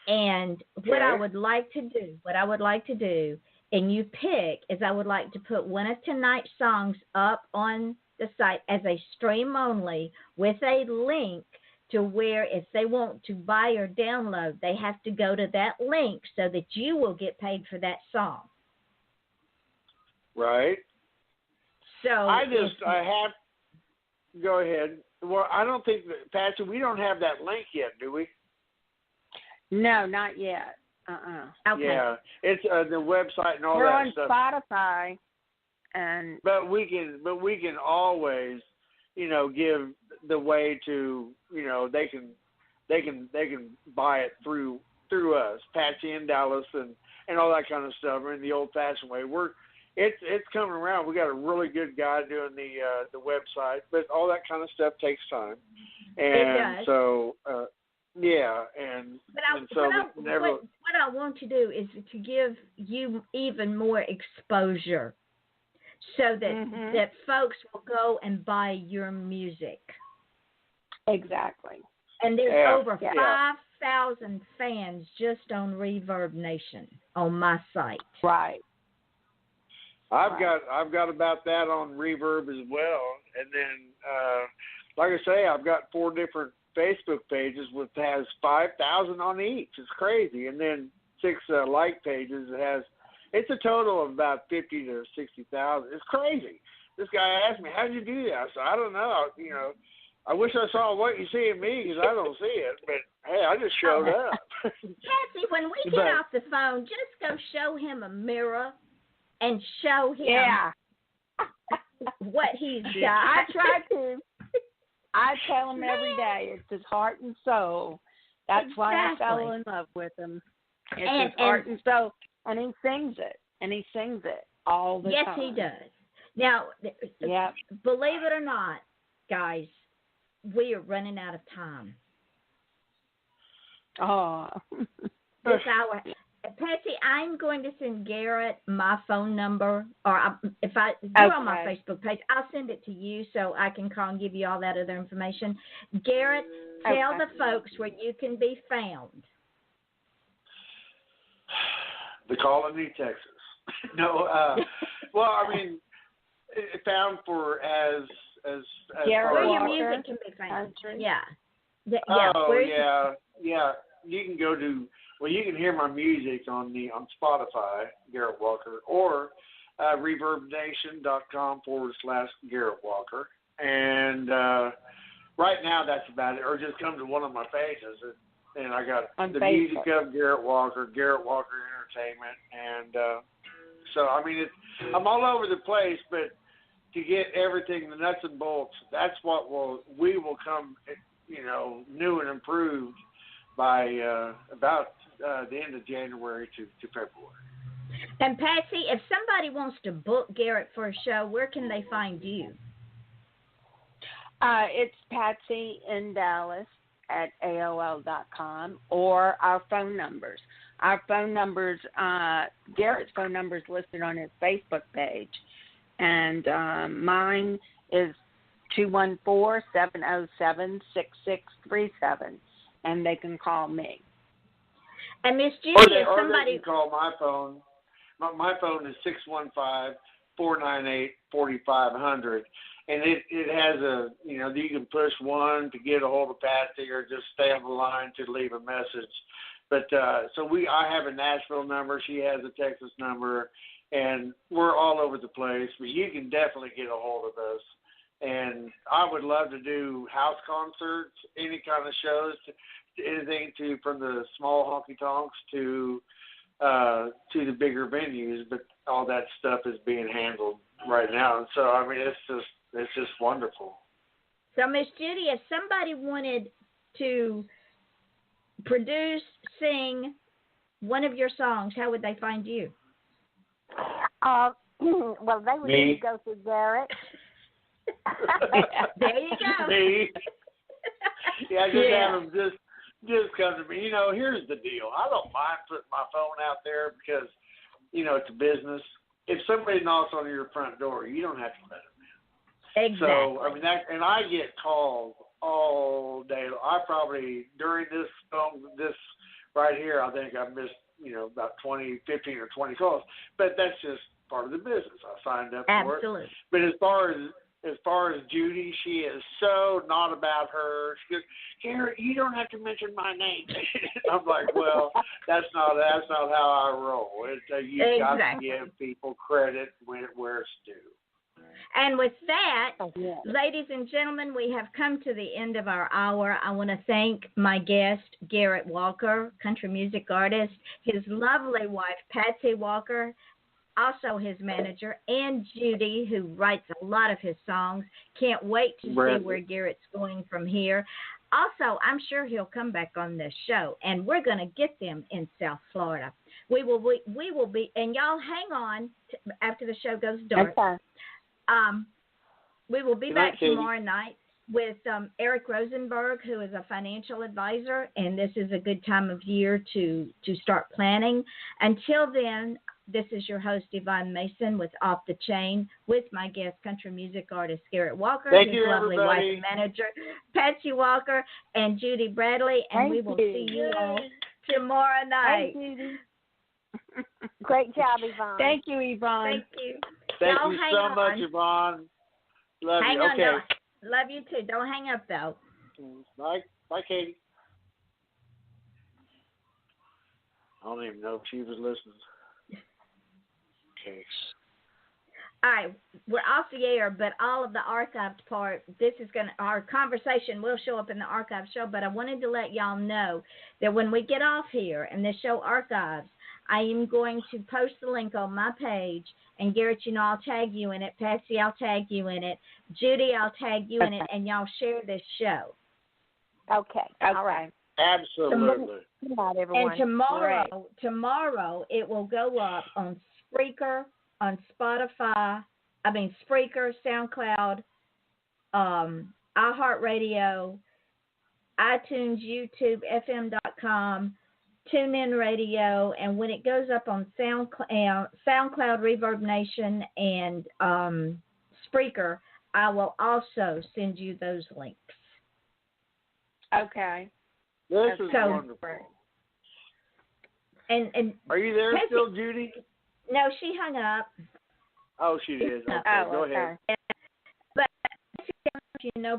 and what I would like to do, and you pick, is I would like to put one of tonight's songs up on the site as a stream only with a link to where if they want to buy or download, they have to go to that link so that you will get paid for that song. Right. So go ahead. Well, I don't think that, Patsy, we don't have that link yet, do we? No, not yet. Okay. Yeah, it's the website and all We're that on stuff. Spotify, but we can always, you know, give the way to, you know, they can buy it through us, Patsy in Dallas and all that kind of stuff. I mean, the old-fashioned way. It's coming around. We got a really good guy doing the website, but all that kind of stuff takes time. And it does. So yeah, what I want to do is to give you even more exposure, so that that folks will go and buy your music. Exactly. And there's over 5,000 fans just on Reverb Nation on my site. Right. I've got about that on Reverb as well, and then like I say, I've got 4 different Facebook pages with has 5,000 on each. It's crazy, and then 6 like pages. It's a total of about 50 to 60,000. It's crazy. This guy asked me, "How did you do that?" I said, "I don't know. You know, I wish I saw what you see in me because I don't see it. But hey, I just showed up. Patsy, when we get off the phone, just go show him a mirror and show him what he's got. I try to. I tell him every day it's his heart and soul. That's why I fell in love with him. It's his heart and soul, and he sings it, all the time. Yes, he does. Now, believe it or not, guys, we are running out of time. Oh. This hour. Patsy, I'm going to send Garrett my phone number, or if I go on my Facebook page, I'll send it to you so I can call and give you all that other information. Garrett, tell the folks where you can be found. The Colony, Texas. No, well, I mean, found for as where your Walker, music can be found. country. Yeah. Yeah. You can go to. Well, you can hear my music on Spotify, Garrett Walker, or ReverbNation.com/Garrett Walker. And right now, that's about it. Or just come to one of my pages, and I got on the Facebook. music of Garrett Walker Entertainment, and so I mean, I'm all over the place, but to get everything, the nuts and bolts, that's what we will come, new and improved by about the end of January to February. And Patsy, if somebody wants to book Garrett for a show, where can they find you? It's Patsy in Dallas at AOL.com, or our phone numbers. Our phone numbers, Garrett's phone number is listed on his Facebook page, and mine is 214-707-6637, and they can call me. And Miss Judy, if somebody... They can call my phone. My phone is 615-498-4500. And it has you can push 1 to get a hold of Patsy or just stay on the line to leave a message. But I have a Nashville number. She has a Texas number. And we're all over the place. But you can definitely get a hold of us. And I would love to do house concerts, any kind of shows, anything from the small honky tonks to the bigger venues, but all that stuff is being handled right now. And so I mean, it's just wonderful. So Miss Judy, if somebody wanted to produce, sing one of your songs, how would they find you? Well, they would need to go through Garrett. There you go. Me. Yeah, have them just come to me. Here's the deal. I don't mind putting my phone out there because, it's a business. If somebody knocks on your front door, you don't have to let them in. Exactly. So, I mean, and I get calls all day. I probably, during this right here, I think I missed, about 15 or 20 calls. But that's just part of the business. I signed up for it. Absolutely. But as far as Judy, she is so not about her. She goes, Garrett, you don't have to mention my name. I'm like, well, that's not how I roll. You've got to give people credit where it's due. And with that, ladies and gentlemen, we have come to the end of our hour. I want to thank my guest, Garrett Walker, country music artist, his lovely wife, Patsy Walker, also his manager, and Judy, who writes a lot of his songs. Can't wait to see where Garrett's going from here. Also, I'm sure he'll come back on this show, and we're going to get them in South Florida. We will be, and y'all hang on after the show goes dark. Okay. We will be back tomorrow night with Eric Rosenberg, who is a financial advisor, and this is a good time of year to start planning. Until then, this is your host, Yvonne Mason, with Off the Chain, with my guest, country music artist Garrett Walker, Thank his you, lovely everybody. wife and manager, Patsy Walker, and Judy Bradley, and we will see you all tomorrow night. Thank you. Great job, Yvonne. Thank you, Yvonne. Thank you. Thank Y'all you hang so on. much, Yvonne. Love Hang you. on. Okay. Love you too. Don't hang up, though. Bye, Katie. I don't even know if she was listening. Okay. All right, we're off the air, but all of the archived part, our conversation will show up in the archive show, but I wanted to let y'all know that when we get off here and this show archives, I am going to post the link on my page, and Garrett, I'll tag you in it. Patsy, I'll tag you in it. Judy, I'll tag you in it, and y'all share this show. Okay. All right. Absolutely. Good night, everyone. And tomorrow it will go up on Spreaker, on Spotify, Spreaker, SoundCloud, iHeartRadio, iTunes, YouTube, FM.com, TuneIn Radio, and when it goes up on SoundCloud, Reverb Nation, and Spreaker, I will also send you those links. Okay. This is wonderful. And are you there still, Judy? No, she hung up. Oh, she did. Okay, go ahead. But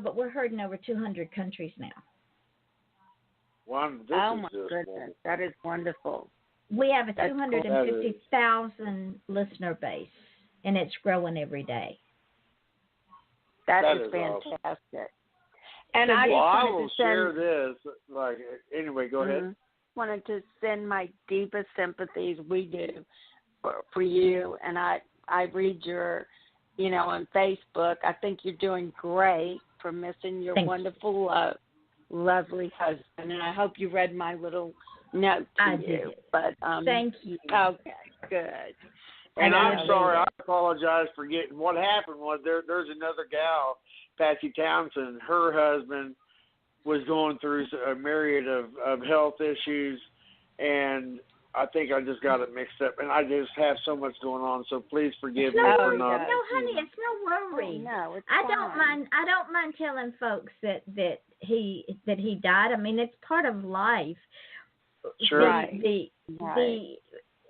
but we're heard in over 200 countries now. Oh my goodness, wonderful. That is wonderful. We have a 250,000 listener base, and it's growing every day. That is fantastic. Awesome. And I will share this. Anyway, go ahead. Wanted to send my deepest sympathies. We do for you, and I read your, on Facebook. I think you're doing great for missing your wonderful, lovely husband, and I hope you read my little note to you. Did. But thank you. Okay, good. And I'm sorry. I apologize for getting. What happened was there's another gal, Patsy Townsend. Her husband was going through a myriad of health issues, and I think I just got it mixed up. And I just have so much going on, so please forgive me for not. No, honey, it's no worry. No, it's I fine. don't mind telling folks that he died. I mean, it's part of life. Sure.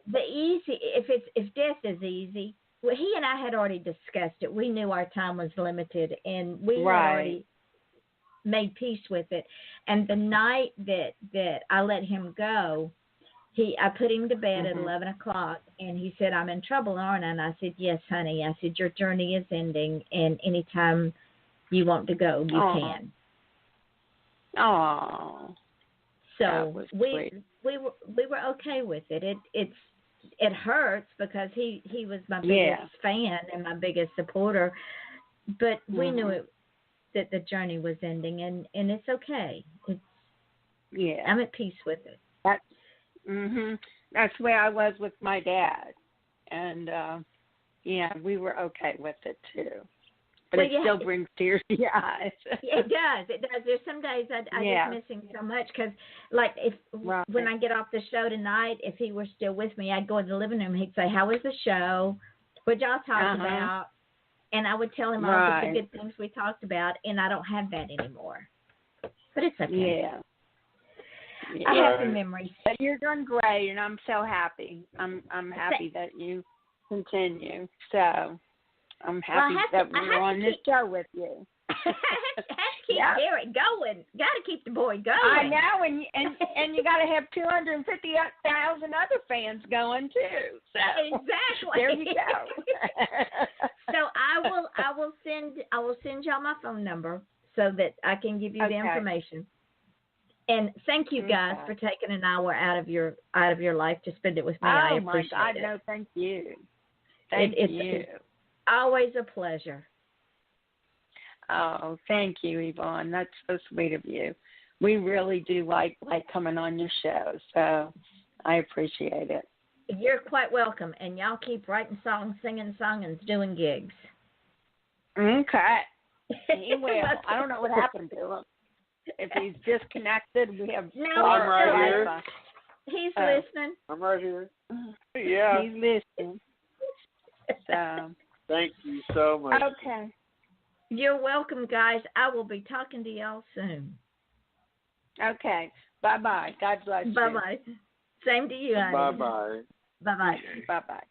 The easy, if death is easy, well, he and I had already discussed it. We knew our time was limited, and we had already made peace with it. And the night that I let him go, I put him to bed at 11 o'clock, and he said, "I'm in trouble, aren't I?" And I said, "Yes, honey." I said, "Your journey is ending, and anytime you want to go, you can." Oh. So we were okay with it. It hurts because he was my biggest fan and my biggest supporter, but we knew that the journey was ending, and it's okay. I'm at peace with it. That's the way I was with my dad, and we were okay with it too. But it still brings tears to your eyes. It does. There's some days I just miss him so much because, when I get off the show tonight, if he were still with me, I'd go in the living room. He'd say, "How was the show? What y'all talk about?" And I would tell him all the good things we talked about, and I don't have that anymore. But it's okay. Yeah. I have the memories. But you're doing great, and I'm so happy. I'm happy that you continue. So I'm happy that we're on this show with you. Have to keep Garrett going. Got to keep the boy going. I know, and you got to have 250,000 other fans going too. So exactly. There you go. So I will send y'all my phone number so that I can give you the information. And thank you guys for taking an hour out of your life to spend it with me. I appreciate it. Oh my God, no, thank you. Thank you. It's always a pleasure. Oh, thank you, Yvonne. That's so sweet of you. We really do like coming on your show, so I appreciate it. You're quite welcome, and y'all keep writing songs, singing songs, and doing gigs. Okay. He will. I don't know what happened to him. If he's disconnected, we have. No, I'm right here. He's listening. I'm right here. Yeah. He's listening. So. Thank you so much. Okay. You're welcome, guys. I will be talking to y'all soon. Okay. Bye-bye. God bless you. Bye-bye. Same to you, honey. Bye-bye. Bye-bye. Bye-bye.